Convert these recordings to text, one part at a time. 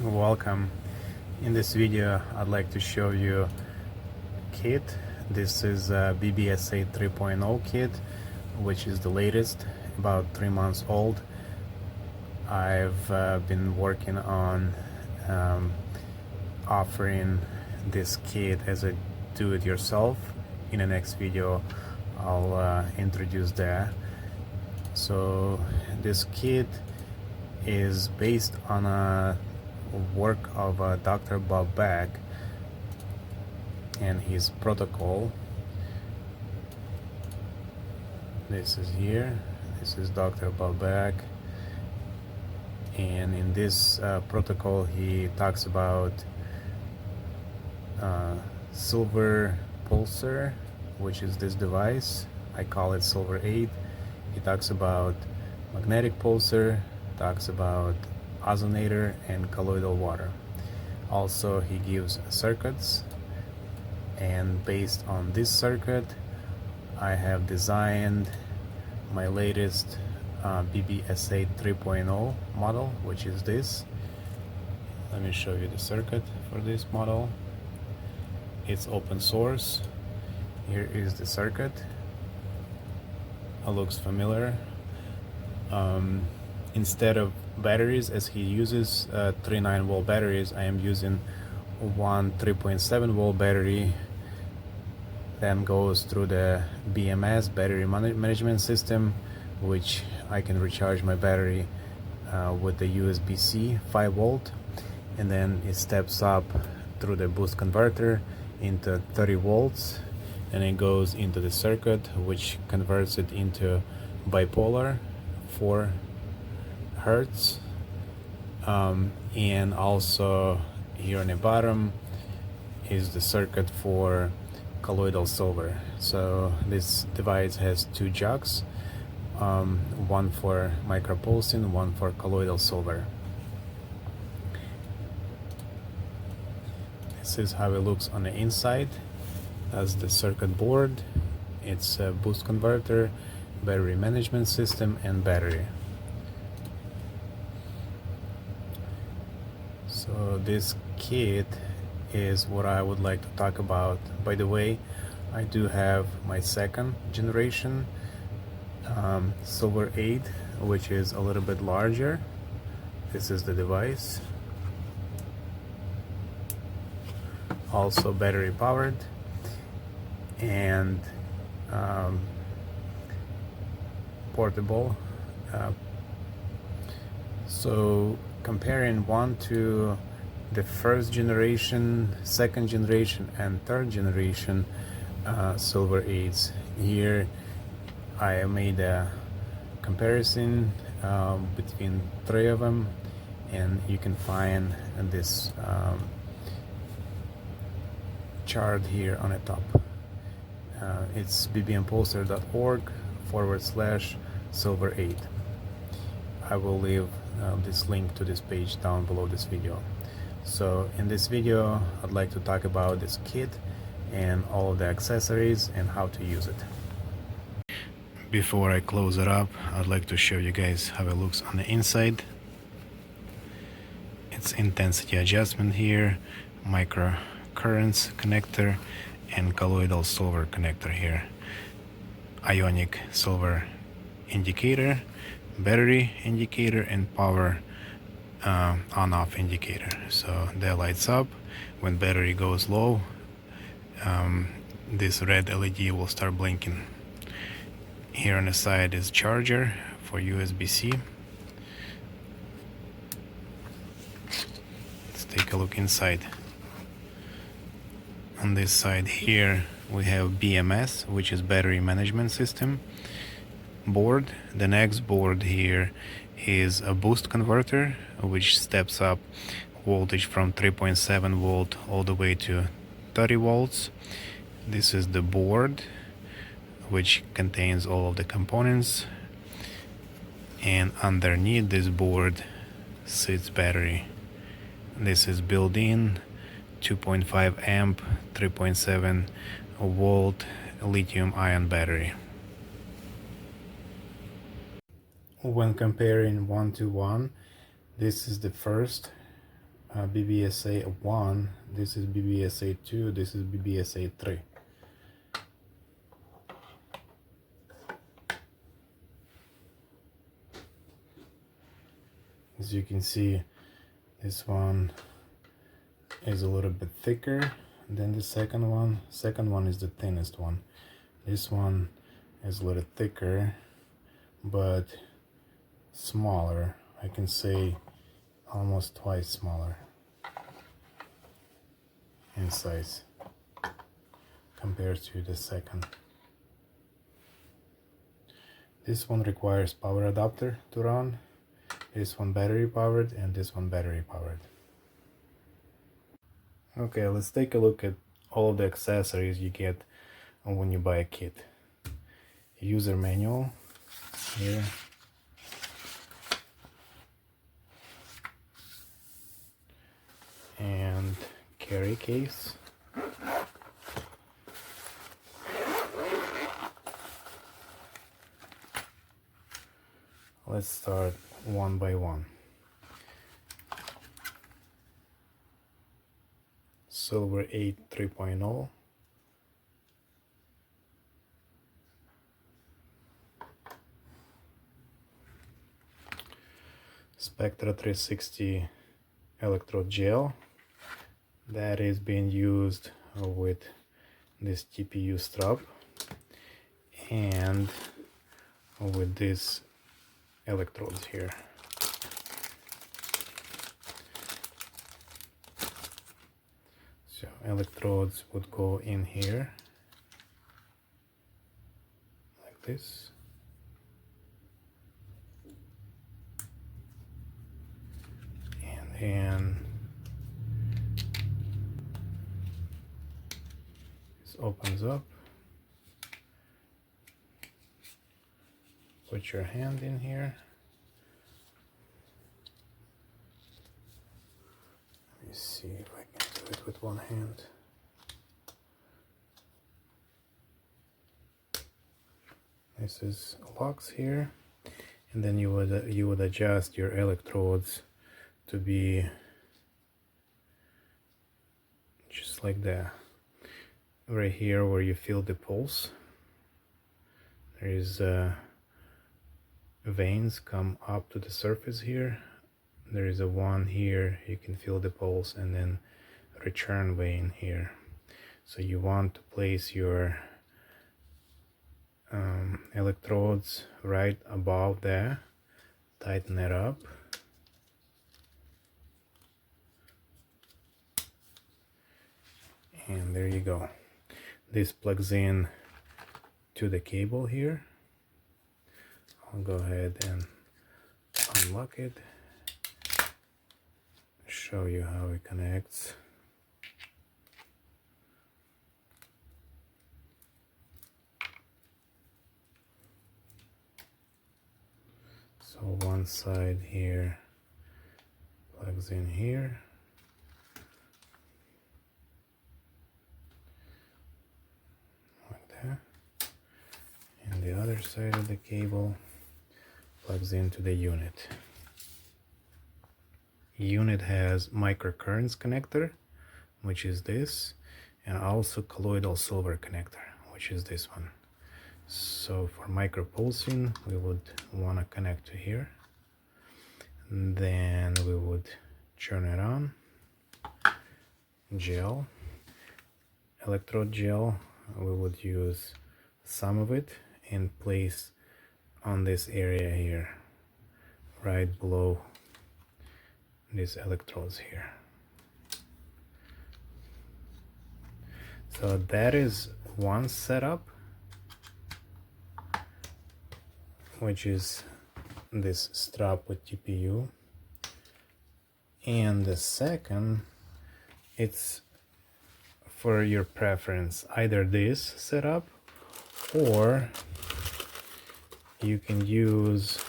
Welcome. In this video I'd like to show you kit. This is a BBSA 3.0 kit, which is the latest, about 3 months old. I've been working on offering this kit as a do-it-yourself. In the next video I'll introduce that. So this kit is based on a work of Dr. Bob Beck and his protocol. This is here. This is Dr. Bob Beck, and in this protocol he talks about silver pulsar, which is this device. I call it Silver 8. He talks about magnetic pulsar, talks about ozonator and colloidal water. Also he gives circuits, and based on this circuit I have designed my latest BBSA 3.0 model, which is this. Let me show you the circuit for this model. It's open source. Here is the circuit. It looks familiar. Instead of batteries, as he uses 3 9-volt batteries, I am using one 3.7 volt battery, then goes through the BMS battery management system, which I can recharge my battery with the USB-C 5 volt, and then it steps up through the boost converter into 30 volts, and it goes into the circuit, which converts it into bipolar 4 hertz. And also here on the bottom is the circuit for colloidal silver. So this device has 2 jacks, one for micropulsing, one for colloidal silver. This is how it looks on the inside. That's the circuit board. It's a boost converter, battery management system, and battery. So this kit is what I would like to talk about. By the way, I do have my second generation Silver 8, which is a little bit larger. This is the device. Also battery powered and portable. So comparing one to the first generation, second generation, and third generation Silver 8s, here I made a comparison between 3 of them, and you can find this chart here on the top. It's bbmpulsar.org/silver 8. I will leave this link to this page down below this video. So in this video I'd like to talk about this kit and all of the accessories and how to use it. Before I close it up, I'd like to show you guys how it looks on the inside. It's intensity adjustment here, microcurrents connector, and colloidal silver connector here. Ionic silver indicator, battery indicator, and power on-off indicator. So that lights up when battery goes low. This red LED will start blinking. Here on the side is charger for USB-C. Let's take a look inside. On this side here we have BMS, which is battery management system board. The next board here is a boost converter, which steps up voltage from 3.7 volt all the way to 30 volts. This is the board, which contains all of the components, and underneath this board sits battery. This is built in 2.5 amp 3.7 volt lithium ion battery. When comparing 1 to 1, this is the first BBSA 1, this is BBSA 2, this is BBSA 3. As you can see, this one is a little bit thicker than the second one. Second one is the thinnest one. This one is a little thicker but smaller. I can say almost twice smaller in size compared to the second. This one requires power adapter to run. This one battery powered and this one battery powered. Okay, let's take a look at all of the accessories you get when you buy a kit. User manual here. And carry case. Let's start one by one. Silver 8 3.0. Spectra 360 electrode gel that is being used with this TPU strap and with these electrodes here. So electrodes would go in here like this. And this opens up. Put your hand in here. Let me see if I can do it with one hand. This is locks here, and then you would adjust your electrodes to be just like that. Right here where you feel the pulse, there is veins come up to the surface here. There is a one here, you can feel the pulse, and then return vein here. So you want to place your electrodes right above there, tighten it up. And there you go. This plugs in to the cable here. I'll go ahead and unlock it, show you how it connects. So one side here plugs in here. And the other side of the cable plugs into the unit. Unit has microcurrents connector, which is this, and also colloidal silver connector, which is this one. So for micropulsing, we would want to connect to here. And then we would turn it on. Gel, electrode gel, we would use some of it and place on this area here, right below these electrodes here. So that is one setup, which is this strap with TPU, and the second, it's for your preference, either this setup or you can use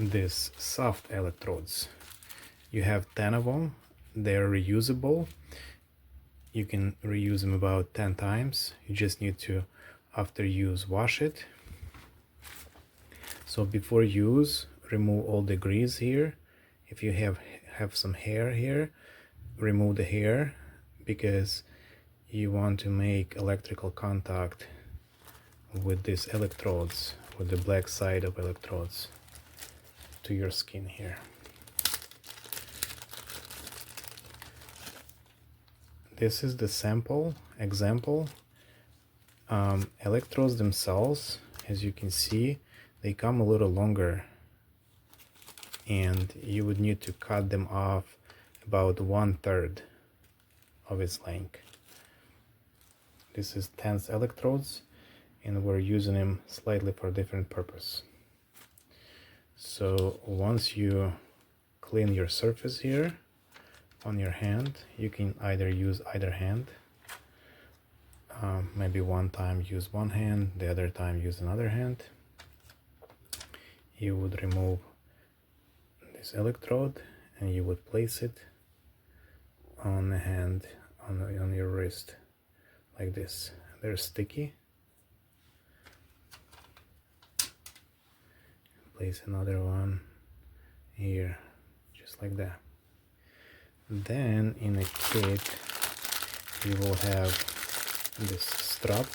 these soft electrodes. You have 10 of them, they're reusable. You can reuse them about 10 times. You just need to, after use, wash it. So before use, remove all the grease here. If you have some hair here, remove the hair, because you want to make electrical contact with these electrodes, with the black side of electrodes to your skin here. This is the example. Electrodes themselves, as you can see, they come a little longer, and you would need to cut them off about 1/3 of its length. This is 10th electrodes, and we're using them slightly for a different purpose. So once you clean your surface here on your hand, you can either use either hand. Maybe one time use one hand, the other time use another hand. You would remove this electrode and you would place it on the hand, on your wrist, like this. They're sticky. Place another one here, just like that. Then in a kit you will have this strap.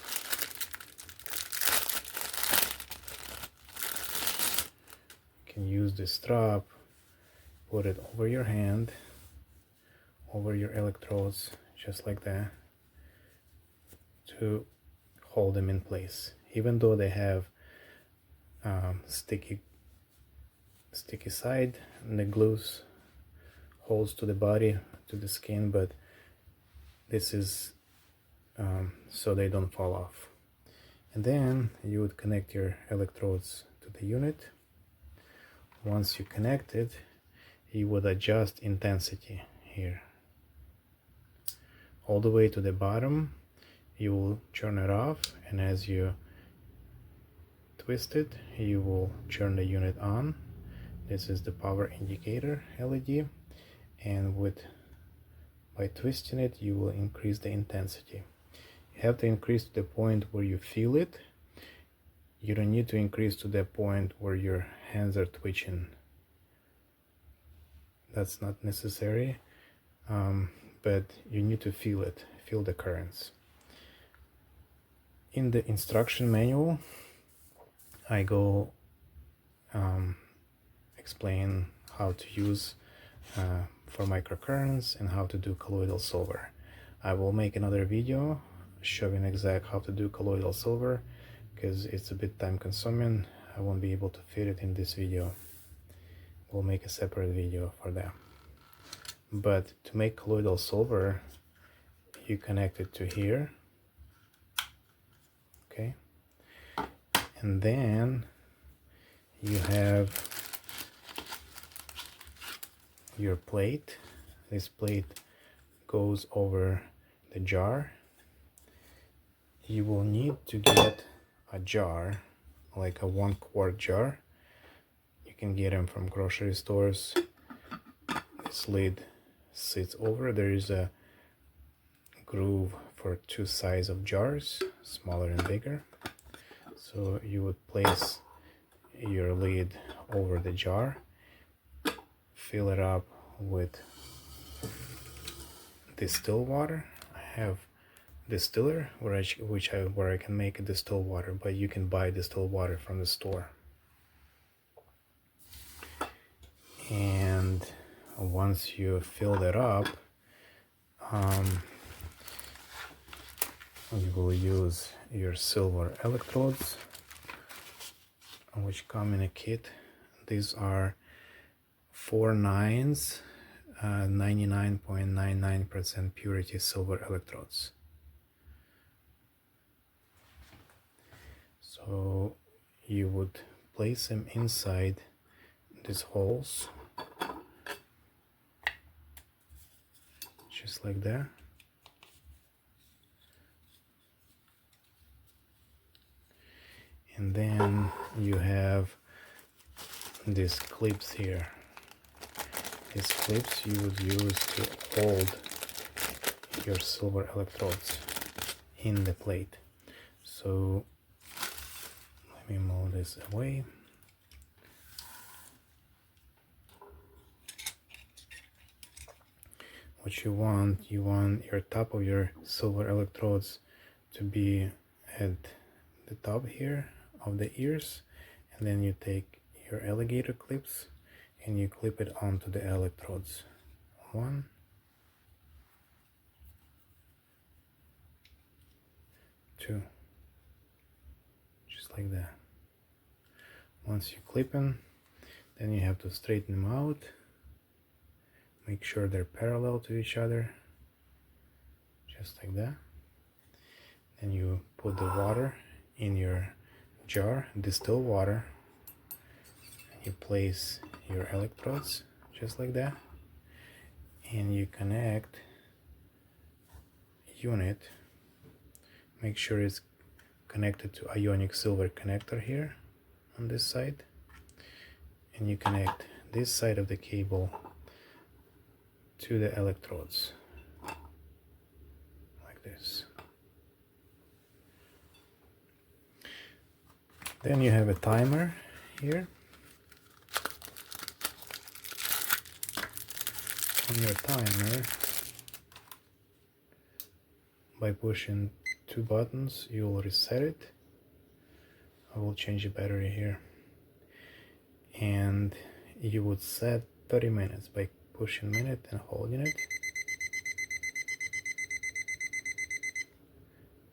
You can use this strap, put it over your hand, over your electrodes, just like that, to hold them in place. Even though they have sticky side, and the glues holds to the body, to the skin, but this is so they don't fall off. And then you would connect your electrodes to the unit. Once you connect it, you would adjust intensity here all the way to the bottom. You will turn it off, and as you twist it, you will turn the unit on. This is the power indicator LED, and by twisting it, you will increase the intensity. You have to increase to the point where you feel it. You don't need to increase to the point where your hands are twitching. That's not necessary, but you need to feel it, feel the currents. In the instruction manual, I go explain how to use for microcurrents and how to do colloidal silver. I will make another video showing exact how to do colloidal silver, because it's a bit time consuming. I won't be able to fit it in this video. We'll make a separate video for that. But to make colloidal silver, you connect it to here, okay, and then you have your plate. This plate goes over the jar. You will need to get a jar, like a 1-quart jar. You can get them from grocery stores. This lid sits over. There is a groove for 2 sizes of jars, smaller and bigger. So you would place your lid over the jar, fill it up with distilled water. I have distiller where I can make a distilled water, but you can buy distilled water from the store. And once you fill that up, you will use your silver electrodes, which come in a kit. These are 4 9s, 99.99% purity silver electrodes. So you would place them inside these holes, just like that. And then you have these clips here. These clips you would use to hold your silver electrodes in the plate. So let me move this away. what you want your top of your silver electrodes to be at the top here of the ears, and then you take your alligator clips and you clip it onto the electrodes. 1, 2, just like that. Once you clip them, then you have to straighten them out, make sure they're parallel to each other, just like that. Then you put the water in your jar, distilled water, and you place your electrodes just like that, and you connect unit. Make sure it's connected to ionic silver connector here on this side, and you connect this side of the cable to the electrodes like this. Then you have a timer here. On your timer, by pushing 2 buttons, you'll reset it. I will change the battery here. And you would set 30 minutes by pushing minute and holding it.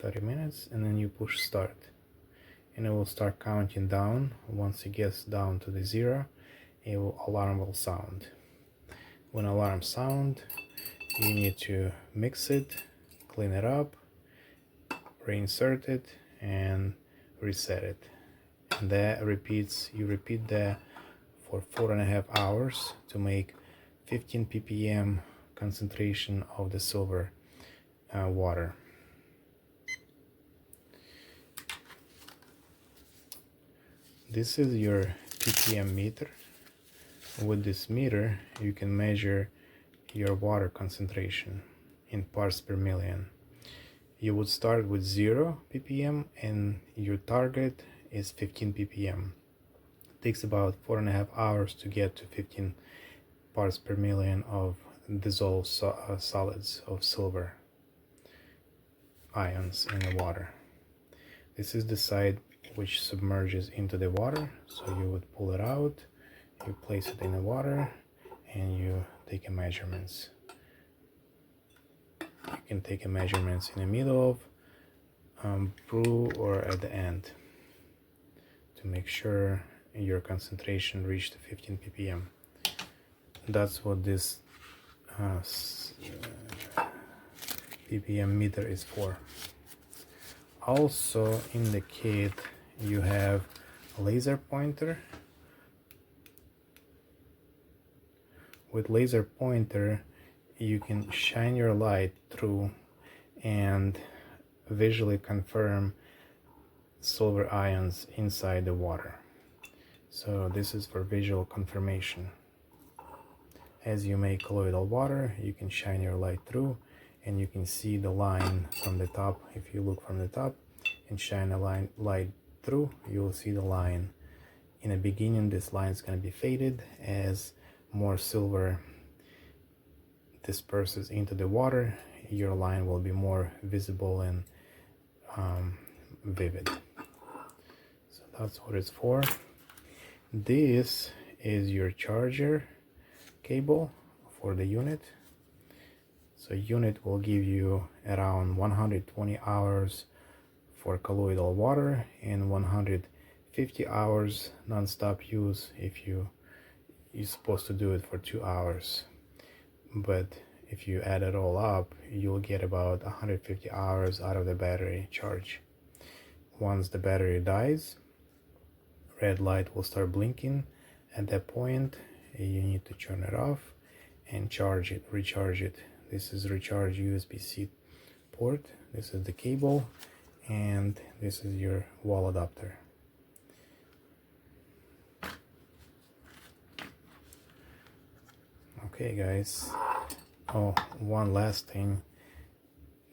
30 minutes, and then you push start. And it will start counting down. Once it gets down to the 0, alarm will sound. When alarm sound, you need to mix it, clean it up, reinsert it, and reset it. And that repeats. You repeat that for 4.5 hours to make 15 ppm concentration of the silver water. This is your ppm meter. With this meter, you can measure your water concentration in parts per million. You would start with 0 ppm and your target is 15 ppm. It takes about 4.5 hours to get to 15 parts per million of dissolved solids of silver ions in the water. This is the side which submerges into the water, so you would pull it out, you place it in the water, and you take a measurements. You can take a measurements in the middle of brew or at the end to make sure your concentration reached 15 ppm. That's what this ppm meter is for. Also in the kit you have a laser pointer. With laser pointer you can shine your light through and visually confirm silver ions inside the water. So this is for visual confirmation. As you make colloidal water, you can shine your light through and you can see the line from the top. If you look from the top and shine a light through, you will see the line. In the beginning, this line is going to be faded. As more silver disperses into the water, your line will be more visible and vivid. So that's what it's for. This is your charger cable for the unit. So unit will give you around 120 hours for colloidal water and 150 hours non-stop use if you're supposed to do it for 2 hours. But if you add it all up, you'll get about 150 hours out of the battery charge. Once the battery dies, red light will start blinking. At that point, you need to turn it off and charge it, recharge it. This is recharge USB-C port. This is the cable, and this is your wall adapter. Okay guys, oh, one last thing.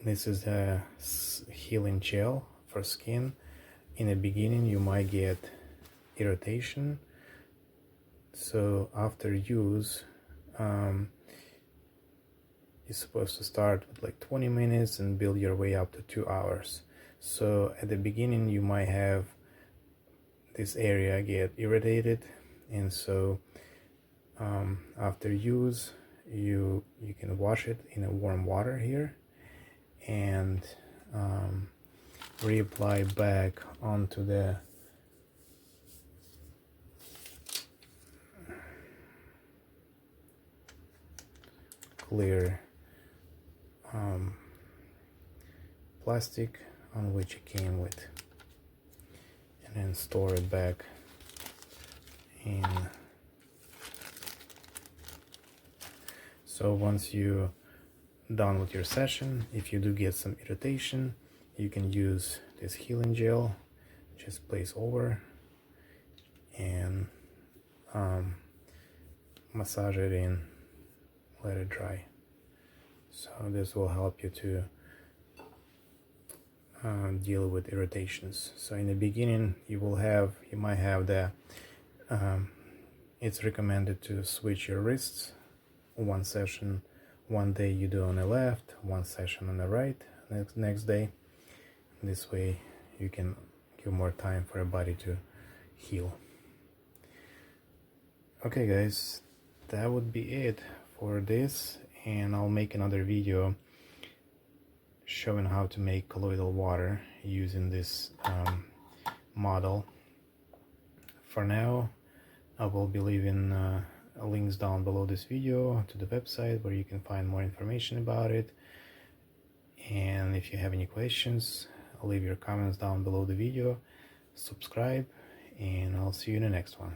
This is a healing gel for skin. In the beginning you might get irritation, so after use you're supposed to start with like 20 minutes and build your way up to 2 hours. So at the beginning you might have this area get irritated, and so after use you can wash it in a warm water here and reapply back onto the clear plastic on which it came with, and then store it back in. So once you're done with your session, if you do get some irritation, you can use this healing gel, just place over and massage it in, let it dry. So this will help you to deal with irritations. So in the beginning you might have the it's recommended to switch your wrists. One session one day you do on the left, one session on the right, next day. This way you can give more time for your body to heal. Okay guys, that would be it for this, and I'll make another video showing how to make colloidal water using this model. For now, I will be leaving links down below this video to the website where you can find more information about it. And if you have any questions, leave your comments down below the video, subscribe, and I'll see you in the next one.